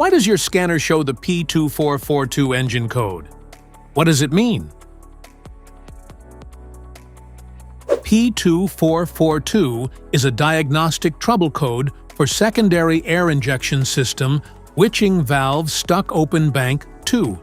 Why does your scanner show the P2442 engine code? What does it mean? P2442 is a diagnostic trouble code for secondary air injection system witching valve stuck open bank 2.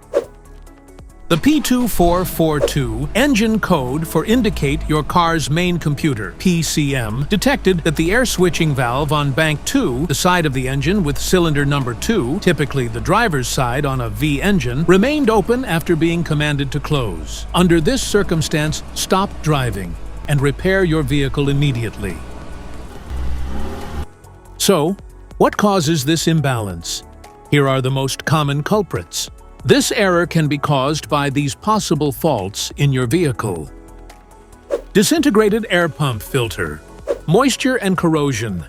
The P2442 engine code for indicate your car's main computer, PCM, detected that the air switching valve on bank 2, the side of the engine with cylinder number 2, typically the driver's side on a V engine, remained open after being commanded to close. Under this circumstance, stop driving and repair your vehicle immediately. So, what causes this imbalance? Here are the most common culprits. This error can be caused by these possible faults in your vehicle. Disintegrated air pump filter, moisture and corrosion,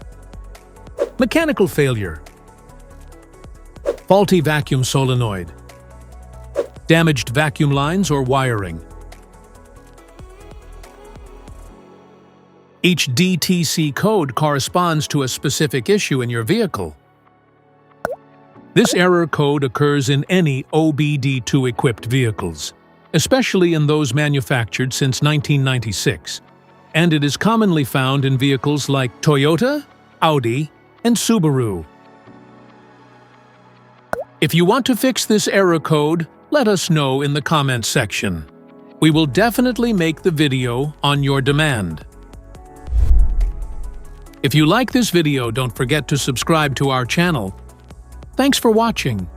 mechanical failure, faulty vacuum solenoid, damaged vacuum lines or wiring. Each DTC code corresponds to a specific issue in your vehicle. This error code occurs in any OBD2-equipped vehicles, especially in those manufactured since 1996, and it is commonly found in vehicles like Toyota, Audi, and Subaru. If you want to fix this error code, let us know in the comments section. We will definitely make the video on your demand. If you like this video, don't forget to subscribe to our channel. Thanks for watching.